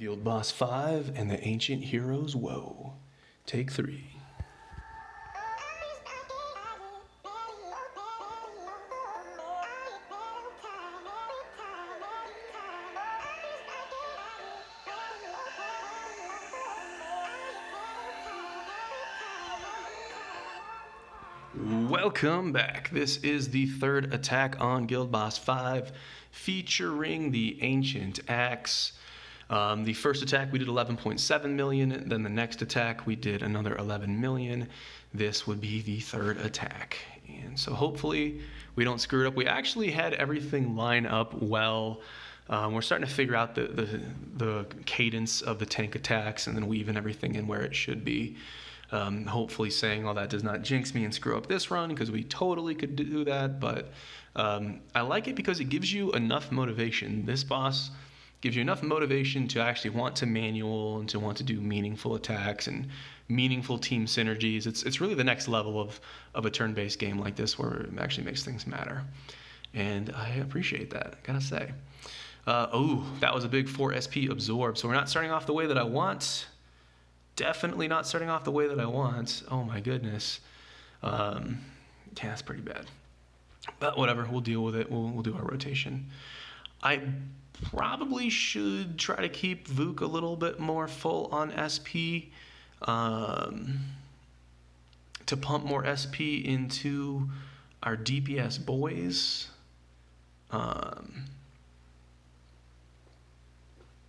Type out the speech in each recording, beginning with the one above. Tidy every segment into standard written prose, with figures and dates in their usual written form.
Guild Boss 5 and the Ancient Heroes Woe. Take 3. Welcome back. This is the third attack on Guild Boss 5, featuring the Ancient Axe. The first attack we did 11.7 million, then the next attack we did another 11 million. This would be the third attack, and so hopefully we don't screw it up. We actually had everything line up well. We're starting to figure out the cadence of the tank attacks and then weaving everything in where it should be. Hopefully saying all that does not jinx me and screw up this run, because we totally could do that, but I like it because it gives you enough motivation. This boss gives you enough motivation to actually want to manual and to want to do meaningful attacks and meaningful team synergies. It's really the next level of a turn-based game like this, where it actually makes things matter, and I appreciate that, I gotta say. That was a big 4 SP absorb, so we're not starting off the way that I want. Definitely not starting off the way that I want. Oh my goodness. Yeah, that's pretty bad. But whatever, we'll deal with it. We'll do our rotation. I probably should try to keep Vuk a little bit more full on SP, to pump more SP into our DPS boys.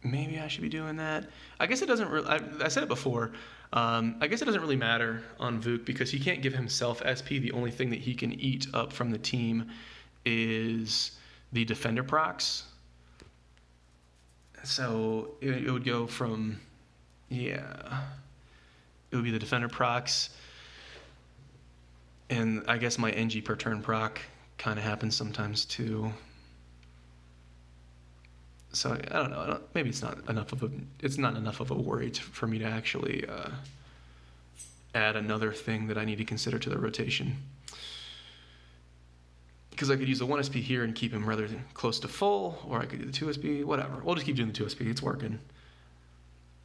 Maybe I should be doing that. I guess it doesn't really, I said it before, I guess it doesn't really matter on Vuk because he can't give himself SP. The only thing that he can eat up from the team is the defender procs. So it would go from, it would be the defender procs, and I guess my NG per turn proc kind of happens sometimes too. So I don't know. Maybe it's not enough of a worry for me to actually add another thing that I need to consider to the rotation. Because I could use the 1 SP here and keep him rather close to full, or I could do the 2 SP, whatever. We'll just keep doing the 2 SP. It's working.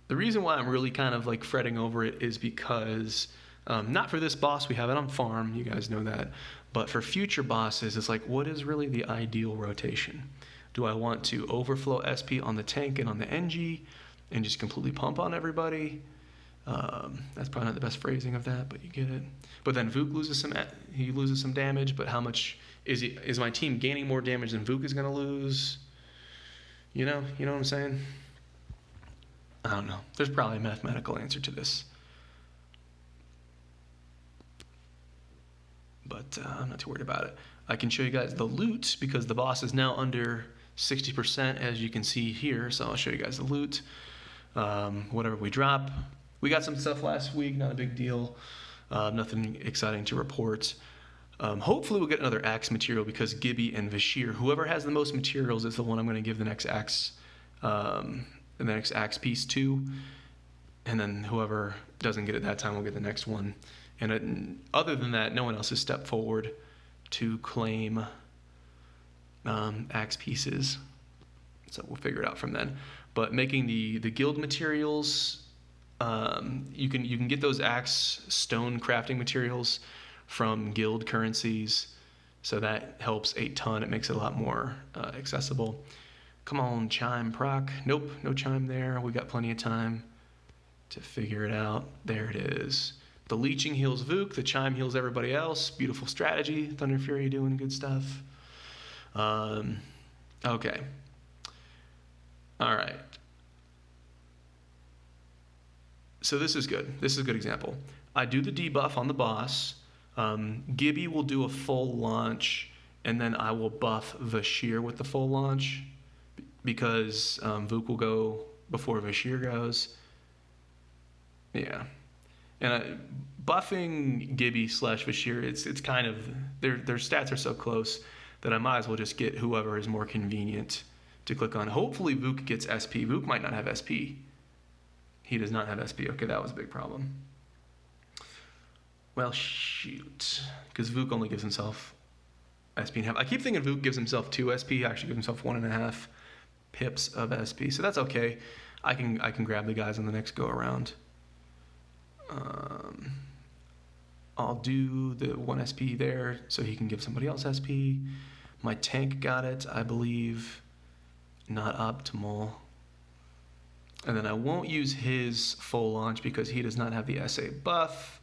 The reason why I'm really kind of like fretting over it is because, not for this boss, we have it on farm, you guys know that, but for future bosses, it's like, what is really the ideal rotation? Do I want to overflow SP on the tank and on the NG and just completely pump on everybody? That's probably not the best phrasing of that, but you get it. But then Vuk loses some damage, but how much is my team gaining more damage than Vuk is going to lose? You know what I'm saying? I don't know. There's probably a mathematical answer to this. But I'm not too worried about it. I can show you guys the loot because the boss is now under 60%, as you can see here. So I'll show you guys the loot. Whatever we drop. We got some stuff last week, not a big deal. Nothing exciting to report. Hopefully we'll get another axe material because Gibby and Vashir, whoever has the most materials is the one I'm going to give the next axe piece to. And then whoever doesn't get it that time will get the next one. And other than that, no one else has stepped forward to claim axe pieces, so we'll figure it out from then. But making the guild materials, you can get those axe stone crafting materials from guild currencies, so that helps a ton. It makes it a lot more accessible. Come on, chime proc. Nope, no chime there. We got plenty of time to figure it out. There it is. The leeching heals Vuk, the chime heals everybody else. Beautiful strategy. Thunder Fury doing good stuff. Okay. All right. So this is good. This is a good example. I do the debuff on the boss. Gibby will do a full launch, and then I will buff Vashir with the full launch because Vuk will go before Vashir goes. Yeah. And buffing Gibby / Vashir, it's kind of, their stats are so close that I might as well just get whoever is more convenient to click on. Hopefully Vuk gets SP. Vuk might not have SP. He does not have SP. Okay, that was a big problem. Well, shoot. Because Vuk only gives himself SP and half. I keep thinking Vuk gives himself 2 SP. He actually gives himself 1.5 pips of SP. So that's okay. I can grab the guys on the next go around. I'll do the 1 SP there so he can give somebody else SP. My tank got it, I believe. Not optimal. And then I won't use his full launch because he does not have the SA buff.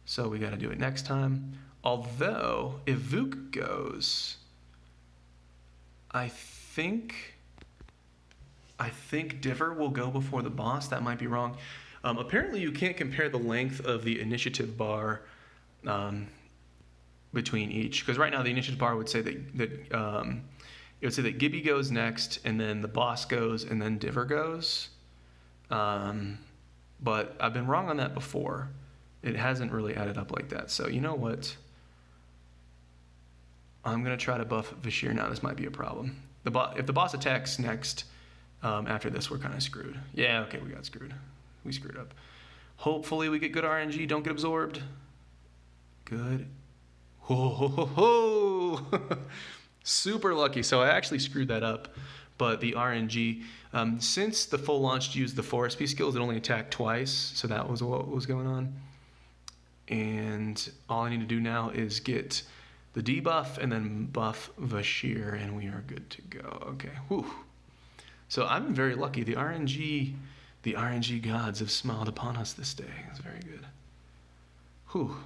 So we got to do it next time. Although, if Vuk goes, I think Diver will go before the boss. That might be wrong. Apparently, you can't compare the length of the initiative bar between each, because right now the initiative bar would say that it would say that Gibby goes next, and then the boss goes, and then Diver goes. But I've been wrong on that before. It hasn't really added up like that. So you know what? I'm gonna try to buff Vashir now. This might be a problem. If the boss attacks next after this, we're kind of screwed. Yeah, okay, we got screwed. We screwed up. Hopefully we get good RNG. Don't get absorbed. Good. Ho ho ho ho! Super lucky. So I actually screwed that up. But the RNG, since the full launch used the 4 SP skills, it only attacked twice. So that was what was going on. And all I need to do now is get the debuff and then buff Vashir, and we are good to go. Okay. Whew. So I'm very lucky. The RNG gods have smiled upon us this day. It's very good. Whew.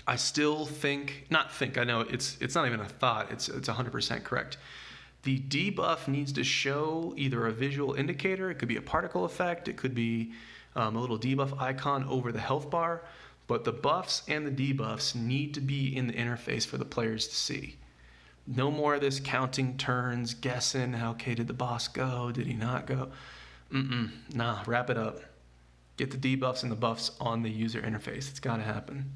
I still I know it's not even a thought. It's 100% correct. The debuff needs to show either a visual indicator. It could be a particle effect. It could be a little debuff icon over the health bar. But the buffs and the debuffs need to be in the interface for the players to see. No more of this counting turns, guessing, okay, did the boss go? Did he not go? Nah, wrap it up. Get the debuffs and the buffs on the user interface. It's got to happen.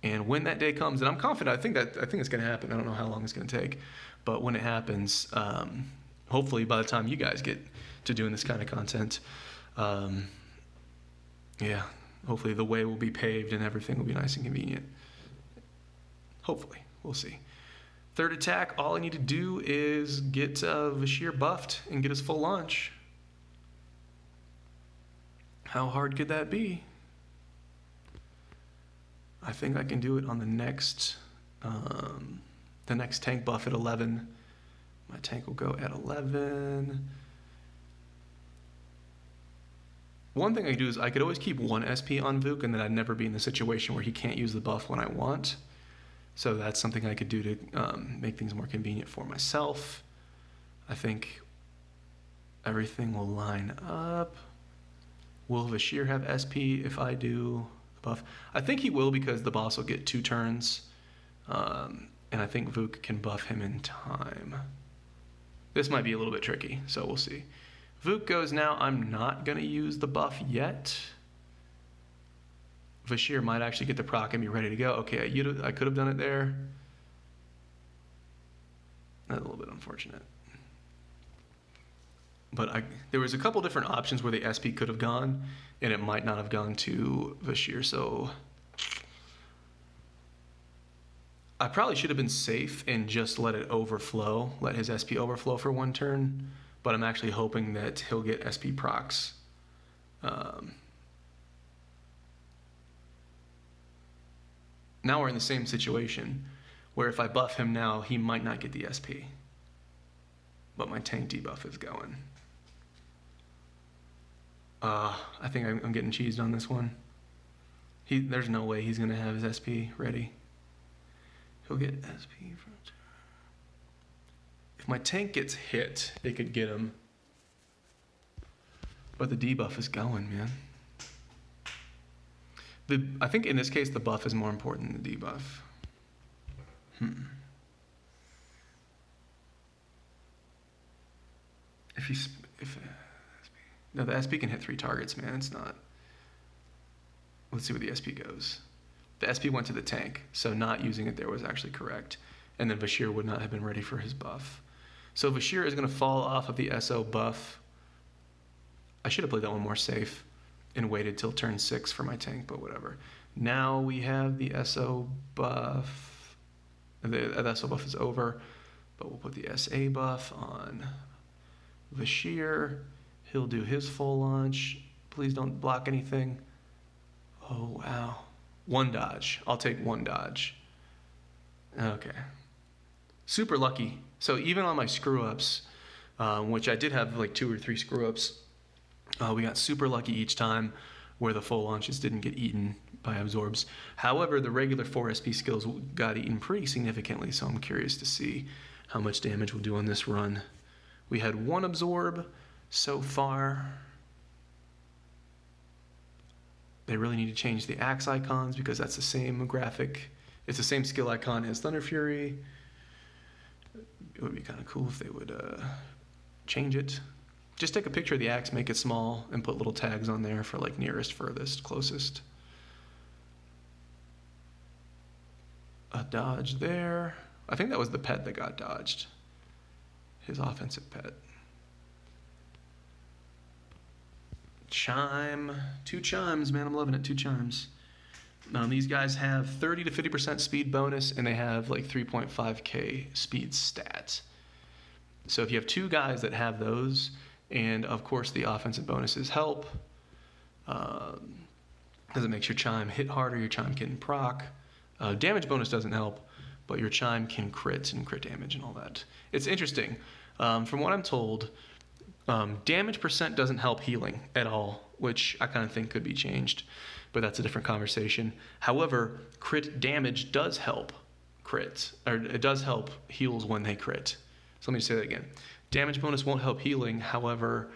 And when that day comes, and I'm confident, I think it's going to happen. I don't know how long it's going to take. But when it happens, hopefully by the time you guys get to doing this kind of content, hopefully the way will be paved and everything will be nice and convenient. Hopefully. We'll see. Third attack, all I need to do is get Vashir buffed and get his full launch. How hard could that be? I think I can do it on the next tank buff at 11. My tank will go at 11. One thing I could do is I could always keep 1 SP on Vuk, and then I'd never be in the situation where he can't use the buff when I want. So that's something I could do to make things more convenient for myself. I think everything will line up. Will Vashir have SP if I do the buff? I think he will, because the boss will get 2 turns. And I think Vuk can buff him in time. This might be a little bit tricky, so we'll see. Vuk goes now. I'm not going to use the buff yet. Vashir might actually get the proc and be ready to go. Okay, I could have done it there. That's a little bit unfortunate. But there was a couple different options where the SP could have gone, and it might not have gone to Vashir, so I probably should have been safe and just let it overflow, let his SP overflow for 1 turn, but I'm actually hoping that he'll get SP procs. Now we're in the same situation, where if I buff him now, he might not get the SP. But my tank debuff is going. I think I'm getting cheesed on this one. There's no way he's going to have his SP ready. He'll get SP from... If my tank gets hit, it could get him. But the debuff is going, man. I think in this case, the buff is more important than the debuff. No, the SP can hit 3 targets, man. It's not. Let's see where the SP goes. The SP went to the tank, so not using it there was actually correct. And then Vashir would not have been ready for his buff. So Vashir is going to fall off of the SO buff. I should have played that one more safe and waited till turn 6 for my tank, but whatever. Now we have the SO buff. The SO buff is over, but we'll put the SA buff on Vashir. He'll do his full launch. Please don't block anything. Oh, wow. 1 dodge. I'll take 1 dodge. Okay. Super lucky. So even on my screw-ups, which I did have like 2 or 3 screw-ups, we got super lucky each time where the full launches didn't get eaten by absorbs. However, the regular 4SP skills got eaten pretty significantly, so I'm curious to see how much damage we'll do on this run. We had 1 absorb so far. They really need to change the axe icons because that's the same graphic. It's the same skill icon as Thunder Fury. It would be kind of cool if they would change it. Just take a picture of the axe, make it small, and put little tags on there for like nearest, furthest, closest. A dodge there. I think that was the pet that got dodged. His offensive pet. Chime. 2 chimes, man. I'm loving it. 2 chimes. These guys have 30 to 50% speed bonus, and they have like 3.5k speed stats. So if you have 2 guys that have those, and of course the offensive bonuses help, because it makes your chime hit harder, your chime can proc. Damage bonus doesn't help, but your chime can crit and crit damage and all that. It's interesting. From what I'm told, damage percent doesn't help healing at all, which I kind of think could be changed, but that's a different conversation. However, crit damage does help crit, or it does help heals when they crit. So let me say that again. Damage bonus won't help healing, however,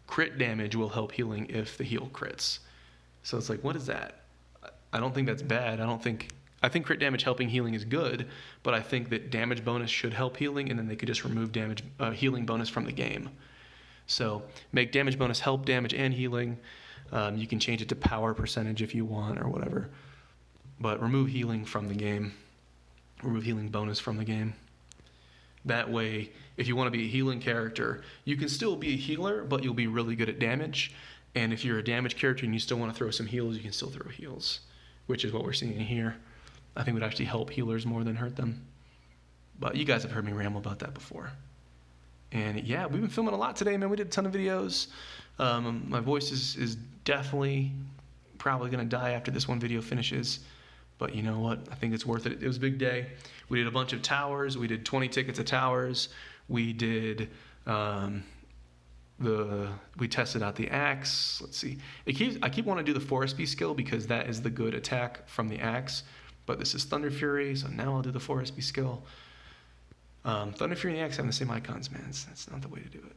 crit damage will help healing if the heal crits. So it's like, what is that? I don't think that's bad. I think crit damage helping healing is good, but I think that damage bonus should help healing, and then they could just remove healing bonus from the game. So make damage bonus help damage and healing. You can change it to power percentage if you want or whatever, but remove healing from the game. Remove healing bonus from the game. That way, if you want to be a healing character, you can still be a healer, but you'll be really good at damage. And if you're a damage character and you still want to throw some heals, you can still throw heals, which is what we're seeing here. I think would actually help healers more than hurt them. But you guys have heard me ramble about that before. And yeah, we've been filming a lot today, man. We did a ton of videos. My voice is definitely probably going to die after this one video finishes. But you know what? I think it's worth it. It was a big day. We did a bunch of towers. We did 20 tickets of towers. We did we tested out the axe. Let's see. I keep wanting to do the 4SP skill because that is the good attack from the axe. But this is Thunder Fury, so now I'll do the 4SP skill. Thunder Fury and the axe have the same icons, man. That's not the way to do it.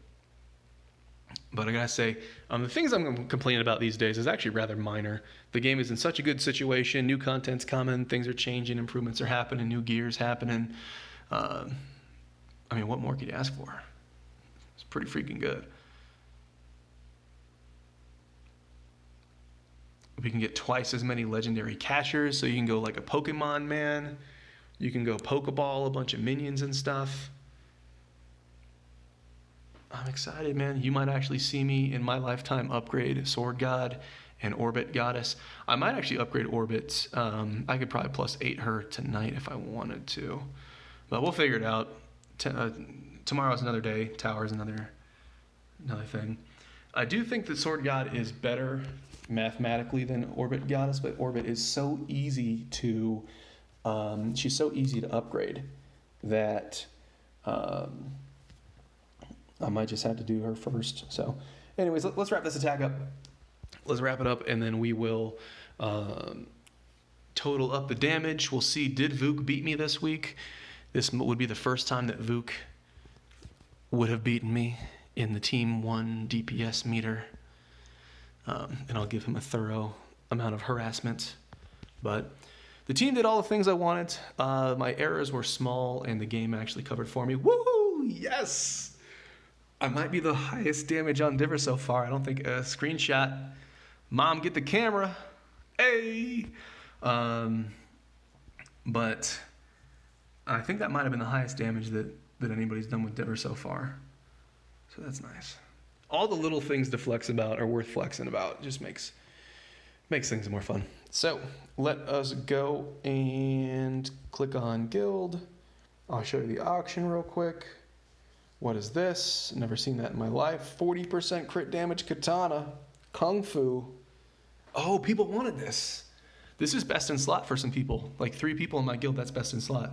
But I gotta say, the things I'm complaining about these days is actually rather minor. The game is in such a good situation. New content's coming. Things are changing. Improvements are happening. New gear's happening. I mean, what more could you ask for? It's pretty freaking good. We can get twice as many legendary catchers, so you can go like a Pokemon man. You can go Pokeball a bunch of minions and stuff. I'm excited, man. You might actually see me in my lifetime upgrade Sword God and Orbit Goddess. I might actually upgrade Orbit. I could probably +8 her tonight if I wanted to. But we'll figure it out. Tomorrow's another day. Tower's another thing. I do think that Sword God is better mathematically than Orbit Goddess, but Orbit is so easy to she's so easy to upgrade that I might just have to do her first. So anyways, let's wrap this attack up. Let's wrap it up, and then we will total up the damage. We'll see, did Vuk beat me this week? This would be the first time that Vuk would have beaten me in the Team 1 DPS meter. And I'll give him a thorough amount of harassment. But the team did all the things I wanted. My errors were small, and the game actually covered for me. Woohoo! Yes! I might be the highest damage on Diver so far. I don't think a screenshot. Mom, get the camera. Hey! But I think that might have been the highest damage that anybody's done with Diver so far. So that's nice. All the little things to flex about are worth flexing about. It just makes things more fun. So let us go and click on guild. I'll show you the auction real quick. What is this? Never seen that in my life. 40% crit damage katana. Kung Fu. Oh, people wanted this. This is best in slot for some people. Like 3 people in my guild, that's best in slot.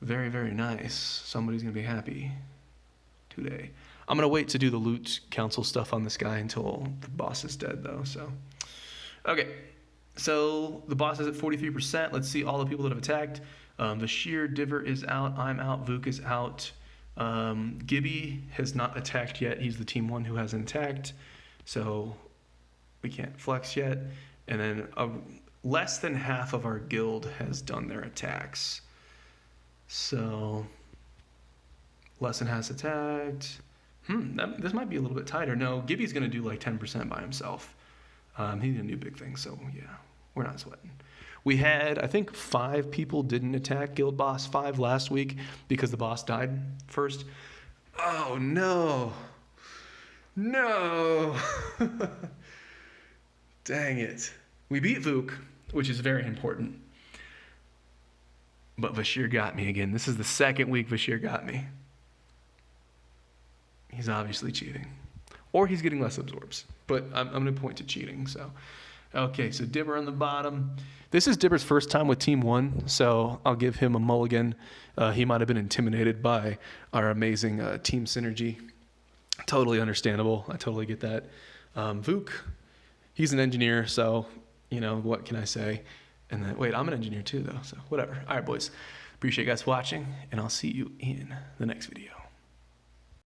Very, very nice. Somebody's going to be happy today. I'm going to wait to do the loot council stuff on this guy until the boss is dead, though. So, okay. So the boss is at 43%. Let's see all the people that have attacked. Bashir, Diver is out. I'm out. Vuk is out. Gibby has not attacked yet. He's the team 1 who hasn't attacked. So we can't flex yet. And then less than half of our guild has done their attacks. So Lesson has attacked. This might be a little bit tighter. No, Gibby's going to do like 10% by himself. He's going to do big things, so yeah, we're not sweating. We had, I think, 5 people didn't attack Guild Boss 5 last week because the boss died first. Oh, no. No. Dang it. We beat Vuk, which is very important. But Vashir got me again. This is the second week Vashir got me. He's obviously cheating. Or he's getting less absorbs. But I'm going to point to cheating. So, okay, so Dibber on the bottom. This is Dibber's first time with Team 1, so I'll give him a mulligan. He might have been intimidated by our amazing team synergy. Totally understandable. I totally get that. Vuk, he's an engineer, so, you know, what can I say? And then, wait, I'm an engineer too, though, so whatever. All right, boys. Appreciate you guys watching, and I'll see you in the next video.